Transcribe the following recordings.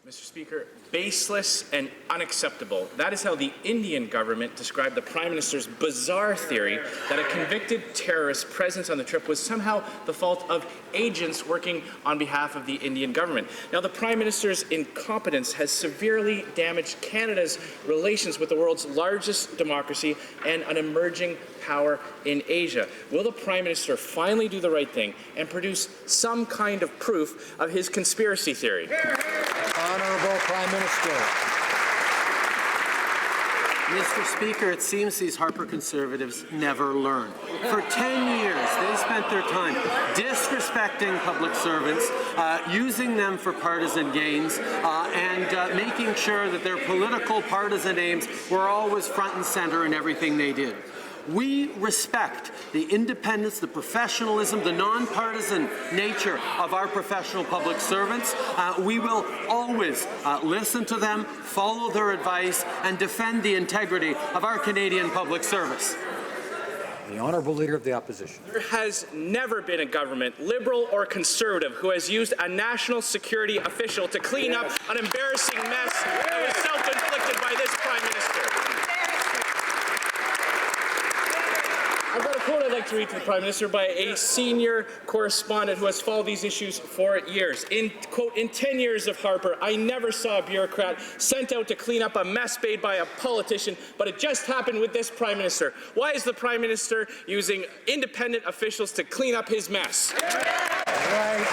Mr. Speaker, baseless and unacceptable. That is how the Indian government described the Prime Minister's bizarre theory that a convicted terrorist's presence on the trip was somehow the fault of agents working on behalf of the Indian government. Now, the Prime Minister's incompetence has severely damaged Canada's relations with the world's largest democracy and an emerging power in Asia. Will the Prime Minister finally do the right thing and produce some kind of proof of his conspiracy theory? Honourable Prime Minister. Mr. Speaker, it seems these Harper Conservatives never learn. For 10 years, they spent their time disrespecting public servants, using them for partisan gains, and making sure that their political partisan aims were always front and center in everything they did. We respect the independence, the professionalism, the nonpartisan nature of our professional public servants. We will always listen to them, follow their advice, and defend the integrity of our Canadian public service. The Honourable Leader of the Opposition. There has never been a government, Liberal or Conservative, who has used a national security official to clean up an embarrassing mess that was self-inflicted by this Prime Minister. I've got a quote I'd like to read to the Prime Minister by a senior correspondent who has followed these issues for years. Quote, in 10 years of Harper, I never saw a bureaucrat sent out to clean up a mess made by a politician, but it just happened with this Prime Minister. Why is the Prime Minister using independent officials to clean up his mess? Right.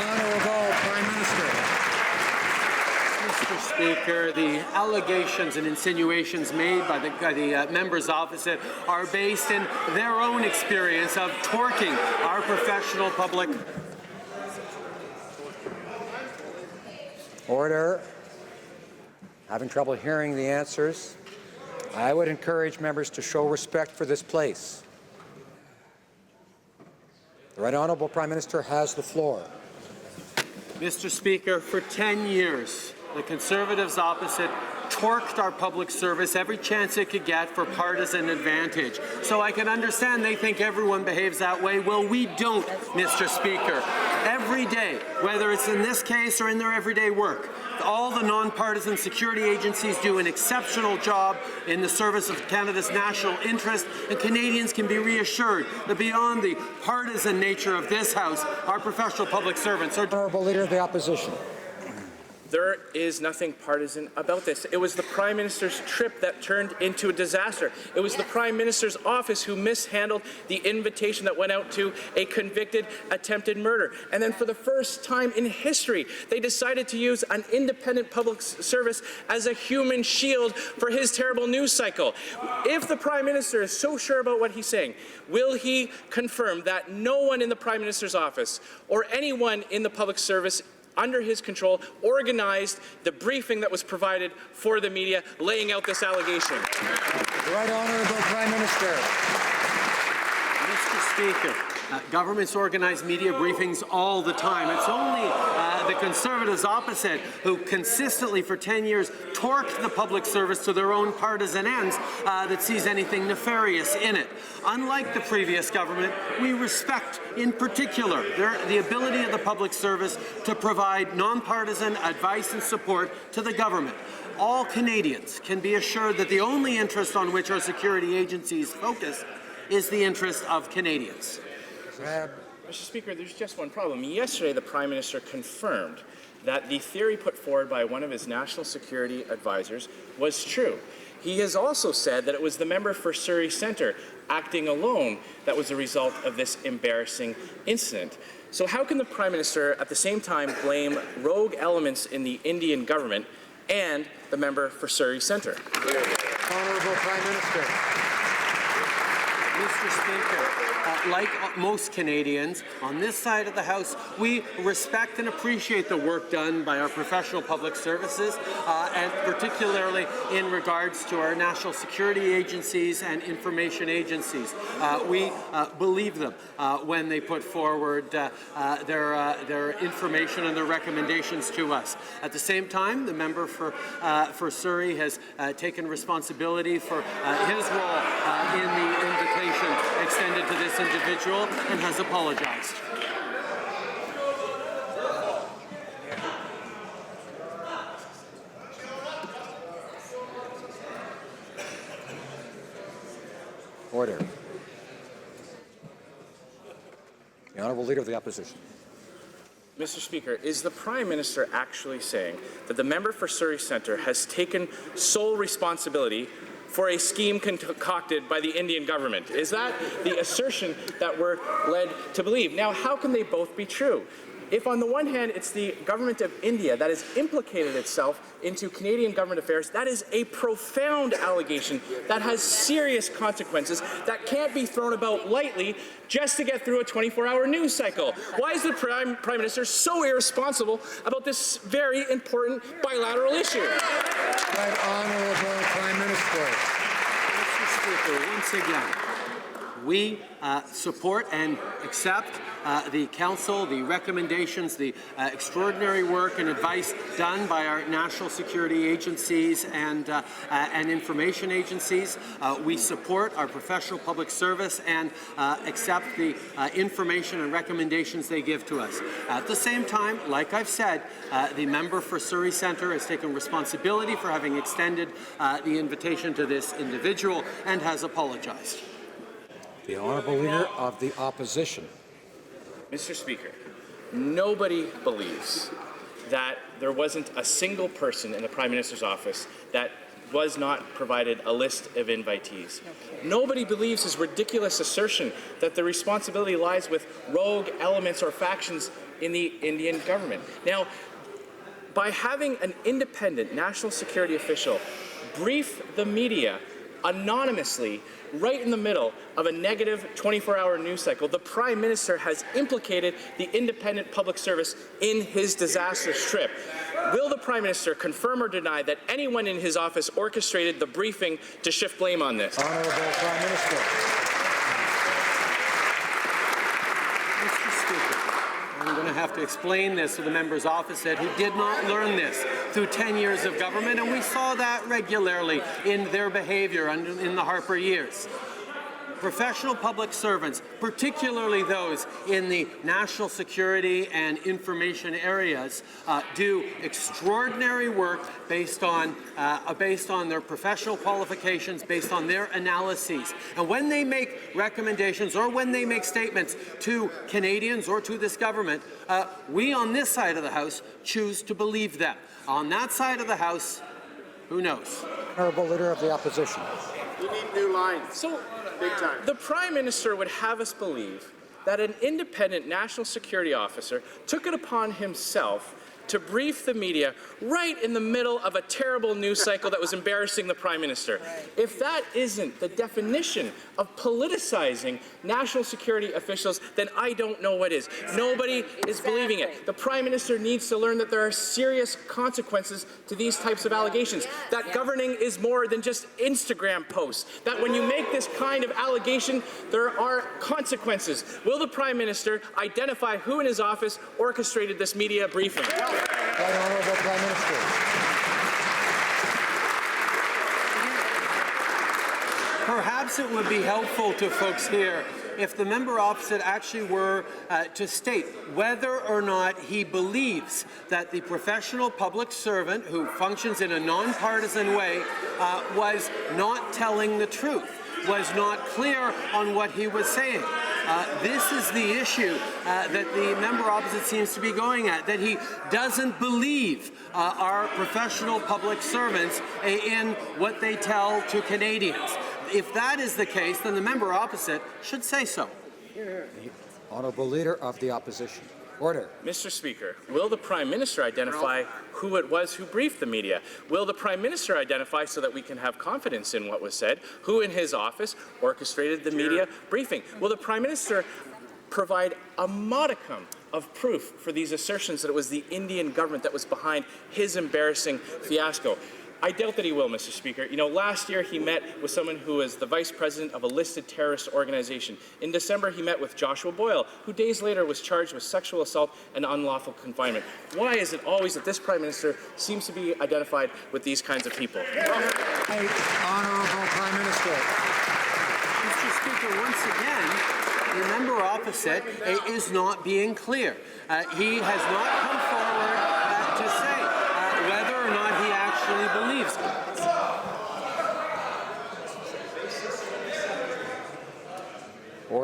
Honourable Prime Minister. Mr. Speaker, the allegations and insinuations made by the members opposite are based in their own experience of torquing our professional public. Order. Having trouble hearing the answers. I would encourage members to show respect for this place. The Right Honourable Prime Minister has the floor. Mr. Speaker, for 10 years, the Conservatives opposite torqued our public service every chance it could get for partisan advantage. So I can understand they think everyone behaves that way. Well, we don't, Mr. Speaker. Every day, whether it's in this case or in their everyday work, all the nonpartisan security agencies do an exceptional job in the service of Canada's national interest, and Canadians can be reassured that beyond the partisan nature of this House, our professional public servants are— Honourable Leader of the Opposition. There is nothing partisan about this. It was the Prime Minister's trip that turned into a disaster. It was the Prime Minister's office who mishandled the invitation that went out to a convicted attempted murder. And then for the first time in history, they decided to use an independent public service as a human shield for his terrible news cycle. If the Prime Minister is so sure about what he's saying, will he confirm that no one in the Prime Minister's office or anyone in the public service under his control organized the briefing that was provided for the media laying out this allegation? The Right Honourable Prime Minister. Mr. Speaker, governments organize media briefings all the time. It's only the Conservatives opposite who consistently for 10 years torqued the public service to their own partisan ends that sees anything nefarious in it. Unlike the previous government, we respect in particular the ability of the public service to provide nonpartisan advice and support to the government. All Canadians can be assured that the only interest on which our security agencies focus is the interest of Canadians. Mr. Speaker, there's just one problem. Yesterday, the Prime Minister confirmed that the theory put forward by one of his national security advisors was true. He has also said that it was the member for Surrey Centre acting alone that was the result of this embarrassing incident. So how can the Prime Minister at the same time blame rogue elements in the Indian government and the member for Surrey Centre? Honourable Prime Minister. Mr. Speaker, like most Canadians, on this side of the House, we respect and appreciate the work done by our professional public services, and particularly in regards to our national security agencies and information agencies. We believe them when they put forward their information and their recommendations to us. At the same time, the member for Surrey has taken responsibility for his role in the invitation extended to this individual and has apologized. Order. The Honourable Leader of the Opposition. Mr. Speaker, is the Prime Minister actually saying that the member for Surrey Centre has taken sole responsibility for a scheme concocted by the Indian government? Is that the assertion that we're led to believe? Now, how can they both be true? If on the one hand it's the government of India that has implicated itself into Canadian government affairs, that is a profound allegation that has serious consequences that can't be thrown about lightly just to get through a 24-hour news cycle. Why is the Prime Minister so irresponsible about this very important bilateral issue? Right Honourable Prime Minister. Mr. Speaker, once again, we support and accept the Council, the recommendations, the extraordinary work and advice done by our national security agencies and information agencies. We support our professional public service and accept the information and recommendations they give to us. At the same time, like I've said, the member for Surrey Centre has taken responsibility for having extended the invitation to this individual and has apologized. The Honourable Leader of the Opposition. Mr. Speaker, nobody believes that there wasn't a single person in the Prime Minister's office that was not provided a list of invitees. Okay. Nobody believes his ridiculous assertion that the responsibility lies with rogue elements or factions in the Indian government. Now, by having an independent national security official brief the media anonymously right in the middle of a negative 24-hour news cycle, the Prime Minister has implicated the independent public service in his disastrous trip. Will the Prime Minister confirm or deny that anyone in his office orchestrated the briefing to shift blame on this? Honourable Prime Minister. Mr. Speaker, I'm going to have to explain this to the member's opposite who did not learn this through 10 years of government, and we saw that regularly in their behaviour in the Harper years. Professional public servants, particularly those in the national security and information areas, do extraordinary work based on their professional qualifications, based on their analyses. And when they make recommendations or when they make statements to Canadians or to this government, we on this side of the House choose to believe them. On that side of the House, who knows? Honourable Leader of the Opposition. You need new lines. So, big time. The Prime Minister would have us believe that an independent national security officer took it upon himself to brief the media right in the middle of a terrible news cycle that was embarrassing the Prime Minister. Right. If that isn't the definition of politicizing national security officials, then I don't know what is. Exactly. Nobody is believing it. The Prime Minister needs to learn that there are serious consequences to these types of allegations, that governing is more than just Instagram posts, that when you make this kind of allegation, there are consequences. Will the Prime Minister identify who in his office orchestrated this media briefing? Right Honourable Prime Minister. Perhaps it would be helpful to folks here if the member opposite actually were to state whether or not he believes that the professional public servant who functions in a nonpartisan way was not telling the truth, was not clear on what he was saying. This is the issue that the member opposite seems to be going at, that he doesn't believe our professional public servants in what they tell to Canadians. If that is the case, then the member opposite should say so. The Honourable Leader of the Opposition. Order. Mr. Speaker, will the Prime Minister identify who it was who briefed the media? Will the Prime Minister identify, so that we can have confidence in what was said, who in his office orchestrated the media briefing? Will the Prime Minister provide a modicum of proof for these assertions that it was the Indian government that was behind his embarrassing fiasco? I doubt that he will, Mr. Speaker. You know, last year he met with someone who was the vice president of a listed terrorist organization. In December, he met with Joshua Boyle, who days later was charged with sexual assault and unlawful confinement. Why is it always that this Prime Minister seems to be identified with these kinds of people? Right Honourable Prime Minister. Mr. Speaker, once again, the member opposite is not being clear. He has not come forward to say whether or not he actually believes it.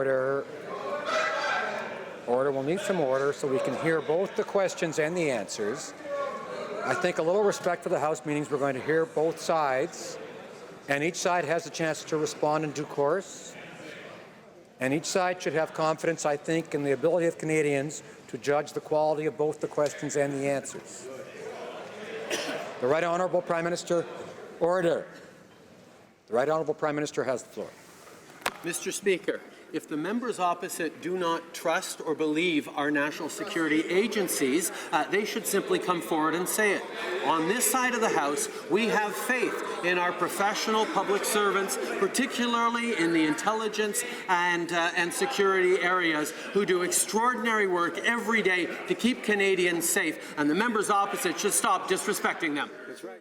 Order. Order. We'll need some order so we can hear both the questions and the answers. I think a little respect for the House means we're going to hear both sides, and each side has a chance to respond in due course. And each side should have confidence, I think, in the ability of Canadians to judge the quality of both the questions and the answers. The Right Honourable Prime Minister. Order. The Right Honourable Prime Minister has the floor. Mr. Speaker, if the members opposite do not trust or believe our national security agencies, they should simply come forward and say it. On this side of the House, we have faith in our professional public servants, particularly in the intelligence and security areas, who do extraordinary work every day to keep Canadians safe, and the members opposite should stop disrespecting them. That's right.